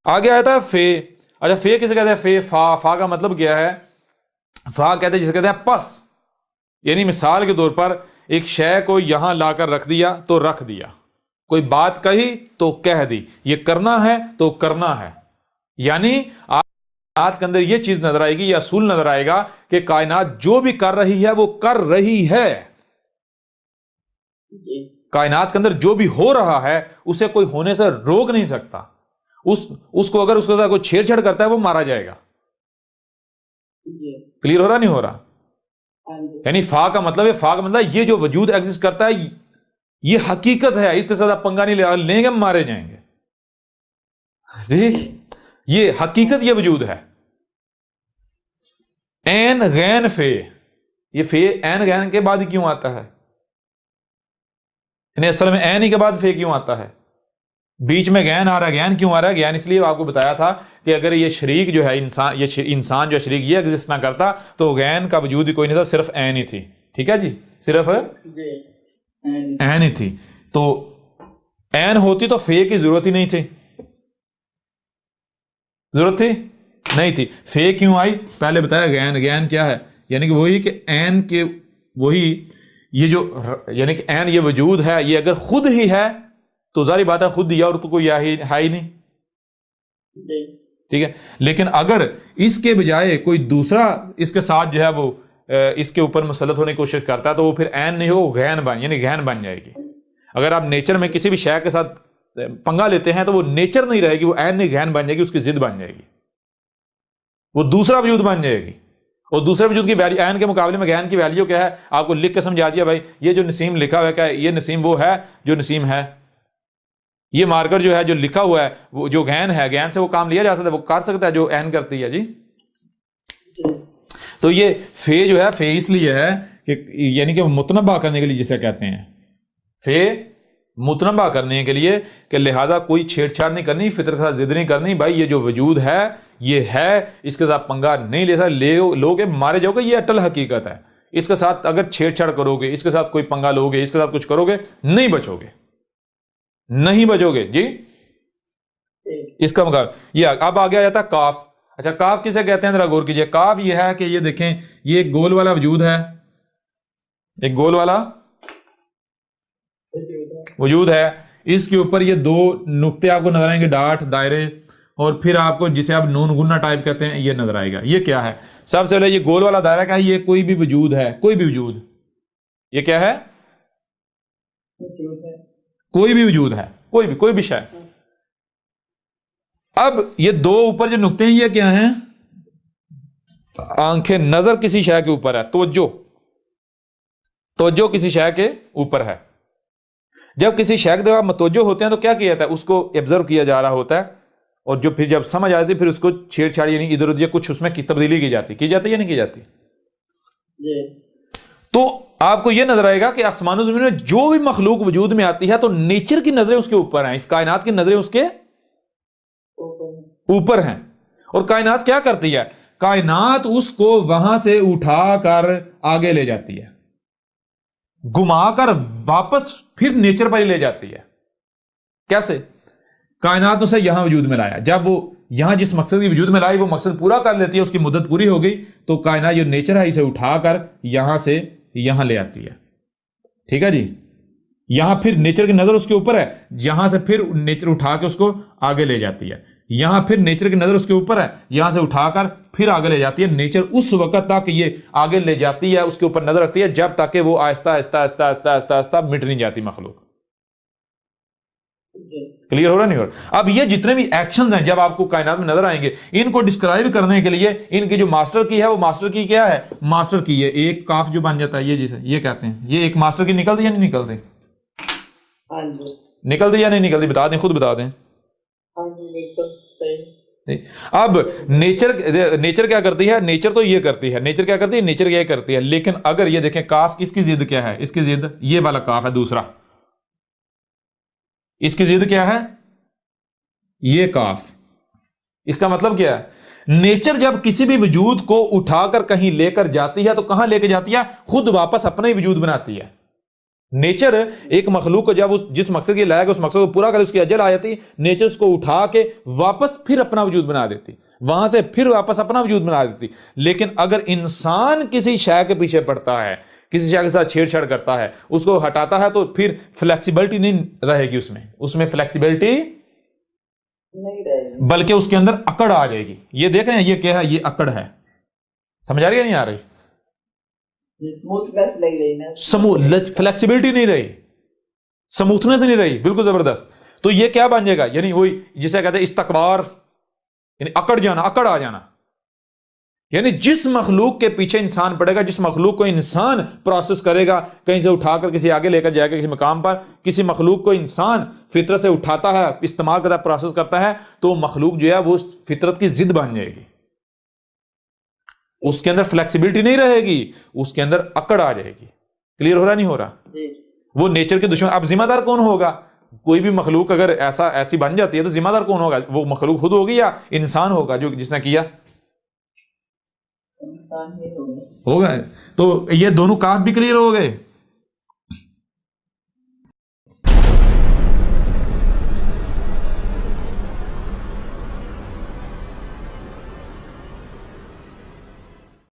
آگے آیا تھا فے. اچھا فے کسے کہتے ہیں؟ فے فا کا مطلب کیا ہے؟ فا کہتے ہیں جسے کہتے ہیں پس. یعنی مثال کے طور پر ایک شے کو یہاں لا کر رکھ دیا تو رکھ دیا، کوئی بات کہی تو کہہ دی، یہ کرنا ہے تو کرنا ہے. یعنی آج کے اندر یہ چیز نظر آئے گی، یہ اصول نظر آئے گا کہ کائنات جو بھی کر رہی ہے وہ کر رہی ہے. کائنات کے اندر جو بھی ہو رہا ہے اسے کوئی ہونے سے روک نہیں سکتا. اس کو اگر اس کے ساتھ کوئی چھیڑ چھاڑ کرتا ہے وہ مارا جائے گا. کلیئر ہو رہا نہیں ہو رہا؟ یعنی فا کا مطلب ہے، فا کا مطلب یہ جو وجود ایگزسٹ کرتا ہے یہ حقیقت ہے، اس کے ساتھ آپ پنگا نہیں لیں گے، مارے جائیں گے. جی یہ حقیقت، یہ وجود ہے. این غین فے، یہ فے این غین کے بعد کیوں آتا ہے؟ یعنی اصل میں این ہی کے بعد فے کیوں آتا ہے؟ بیچ میں غین آ رہا ہے. غین کیوں آ رہا ہے؟ غین اس لیے آپ کو بتایا تھا کہ اگر یہ شریک جو ہے انسان، یہ انسان جو شریک یہ ایگزسٹ نہ کرتا تو غین کا وجود ہی کوئی نہیں تھا، صرف این ہی تھی. ٹھیک ہے جی، صرف این ہی تھی. تو این ہوتی تو فے کی ضرورت ہی نہیں تھی. ضرورت تھی نہیں تھی. فے کیوں آئی؟ پہلے بتایا غین. غین کیا ہے؟ یعنی کہ وہی کہ این کے وہی یہ جو یعنی کہ این یہ وجود ہے، یہ اگر خود ہی ہے تو ظاہری بات ہے خود دیا اور تو کوئی ہے ہی نہیں. ٹھیک ہے، لیکن اگر اس کے بجائے کوئی دوسرا اس کے ساتھ جو ہے وہ اس کے اوپر مسلط ہونے کی کوشش کرتا ہے تو وہ پھر این نہیں ہو، غین یعنی غین بن جائے گی. اگر آپ نیچر میں کسی بھی شے کے ساتھ پنگا لیتے ہیں تو وہ نیچر نہیں رہے گی، وہ این نہیں غین بن جائے گی، اس کی ضد بن جائے گی، وہ دوسرا وجود بن جائے گی. اور دوسرے وجود کی ویلیو این کے مقابلے میں غین کی ویلیو کیا ہے؟ آپ کو لکھ کے سمجھا دیا بھائی، یہ جو نسیم لکھا ہوا ہے کیا ہے؟ یہ نسیم وہ ہے جو نسیم ہے. یہ مارکر جو ہے جو لکھا ہوا ہے وہ جو غین ہے، غین سے وہ کام لیا جا سکتا ہے، وہ کر سکتا ہے جو این کرتی ہے. جی تو یہ فے جو ہے، فے اس لیے ہے کہ یعنی کہ متنبع کرنے کے لیے جسے کہتے ہیں فے، متنبع کرنے کے لیے کہ لہذا کوئی چھیڑ چھاڑ نہیں کرنی، فطر کے ساتھ ضد نہیں کرنی. بھائی یہ جو وجود ہے یہ ہے، اس کے ساتھ پنگا نہیں لے سکتے، لوگے مارے جاؤ گے، یہ اٹل حقیقت ہے. اس کے ساتھ اگر چھیڑ چھاڑ کرو گے، اس کے ساتھ کوئی پنگا لو گے، اس کے ساتھ کچھ کرو گے، نہیں بچو گے، نہیں بچو گے. جی اس کا مقابلہ یہ اب آ گیا جاتا ہے کاف. اچھا کاف کسے کہتے ہیں؟ ذرا غور کیجئے. کاف یہ ہے کہ یہ دیکھیں یہ ایک گول والا وجود ہے، ایک گول والا وجود ہے. اس کے اوپر یہ دو نقطے آپ کو نظر آئیں گے، ڈاٹ، دائرے، اور پھر آپ کو جسے آپ نون گنا ٹائپ کہتے ہیں یہ نظر آئے گا. یہ کیا ہے؟ سب سے پہلے یہ گول والا دائرہ کا ہے، یہ کوئی بھی وجود ہے، کوئی بھی وجود. یہ کیا ہے؟ کوئی بھی وجود ہے، کوئی بھی شے. اب یہ دو اوپر جو نقطے ہیں یہ کیا ہیں؟ آنکھیں، نظر کسی شے کے اوپر ہے، توجہ کسی شے کے اوپر ہے. جب کسی شے کی طرف متوجہ ہوتے ہیں تو کیا کیا جاتا ہے؟ اس کو آبزرو کیا جا رہا ہوتا ہے، اور جو پھر جب سمجھ آتی ہے پھر اس کو چھیڑ چھاڑ یعنی ادھر ادھر کچھ اس میں کی تبدیلی کی جاتی ہے یا نہیں کی جاتی. تو آپ کو یہ نظر آئے گا کہ آسمان و زمین میں جو بھی مخلوق وجود میں آتی ہے تو نیچر کی نظریں اس کے اوپر ہیں، اس کائنات کی نظریں اس کے اوپر ہیں. اور کائنات کیا کرتی ہے؟ کائنات اس کو وہاں سے اٹھا کر آگے لے جاتی ہے، گما کر واپس پھر نیچر پر ہی لے جاتی ہے. کیسے؟ کائنات اسے یہاں وجود میں لایا، جب وہ یہاں جس مقصد کی وجود میں لائی وہ مقصد پورا کر لیتی ہے، اس کی مدت پوری ہو گئی تو کائنات جو نیچر ہے اسے اٹھا کر یہاں سے یہاں لے آتی ہے. ٹھیک ہے جی، یہاں پھر نیچر کی نظر اس کے اوپر ہے، یہاں سے پھر نیچر اٹھا کے اس کو آگے لے جاتی ہے. یہاں پھر نیچر کی نظر اس کے اوپر ہے، یہاں سے اٹھا کر پھر آگے لے جاتی ہے. نیچر اس وقت تک یہ آگے لے جاتی ہے، اس کے اوپر نظر رکھتی ہے جب تک کہ وہ آہستہ آہستہ آہستہ آہستہ آہستہ آہستہ مٹ نہیں جاتی مخلوق. کلیئر ہو رہا نہیں ہو رہا؟ اب یہ جتنے بھی ایکشنز ہیں جب آپ کو کائنات میں نظر آئیں گے، ان کو ڈسکرائب کرنے کے لیے ان کی جو ماسٹر کی ہے وہ ماسٹر کی کیا ہے؟ ماسٹر کی ہے ایک کاف جو بن جاتا ہے، یہ جسے یہ کہتے ہیں، یہ ایک ماسٹر کی نکلتی یا نہیں نکلتی؟ نکلتی یا نہیں نکلتی؟ بتا دیں، خود بتا دیں. اب نیچر کیا کرتی ہے؟ نیچر تو یہ کرتی ہے، نیچر کیا کرتی ہے؟ نیچر یہ کرتی ہے. لیکن اگر یہ دیکھیں کاف اس کی ضد کیا ہے؟ اس کی ضد یہ والا کاف ہے دوسرا، اس کی ضد کیا ہے؟ یہ کاف. اس کا مطلب کیا ہے؟ نیچر جب کسی بھی وجود کو اٹھا کر کہیں لے کر جاتی ہے تو کہاں لے کے جاتی ہے؟ خود واپس اپنا ہی وجود بناتی ہے. نیچر ایک مخلوق کو جب جس مقصد کے لائے گا اس مقصد کو پورا کرے، اس کی اجل آ جاتی، نیچر اس کو اٹھا کے واپس پھر اپنا وجود بنا دیتی، وہاں سے پھر واپس اپنا وجود بنا دیتی۔ لیکن اگر انسان کسی شے کے پیچھے پڑتا ہے، کسی شے کے ساتھ چھیڑ چھاڑ کرتا ہے، اس کو ہٹاتا ہے، تو پھر فلیکسیبلٹی نہیں رہے گی، اس میں فلیکسیبلٹی نہیں رہے گی، بلکہ اس کے اندر اکڑ آ جائے گی۔ یہ دیکھ رہے ہیں یہ کیا ہے؟ یہ اکڑ ہے، سمجھ آ رہی ہے نہیں آ رہی؟ اسموتھنس نہیں رہی نا، فلیکسیبلٹی نہیں رہی، سموتھنس نہیں رہی، بالکل زبردست۔ تو یہ کیا بن جائے گا؟ یعنی وہی جسے کہتے ہیں استکبار، یعنی اکڑ جانا، اکڑ آ جانا۔ یعنی جس مخلوق کے پیچھے انسان پڑے گا، جس مخلوق کو انسان پروسیس کرے گا، کہیں سے اٹھا کر کسی آگے لے کر جائے گا کسی مقام پر، کسی مخلوق کو انسان فطرت سے اٹھاتا ہے، استعمال کرتا ہے، پروسیس کرتا ہے، تو وہ مخلوق جو ہے وہ فطرت کی ضد بن جائے گی، اس کے اندر فلیکسیبلٹی نہیں رہے گی، اس کے اندر اکڑ آ جائے گی۔ کلیئر ہو رہا نہیں ہو رہا؟ وہ نیچر کے دشمن۔ اب ذمہ دار کون ہوگا؟ کوئی بھی مخلوق اگر ایسی بن جاتی ہے تو ذمہ دار کون ہوگا؟ وہ مخلوق خود ہوگی یا انسان ہوگا جو جس نے کیا انسان ہی ہوگا۔ ہوگا؟ تو یہ دونوں کاف بھی کلیئر ہو گئے۔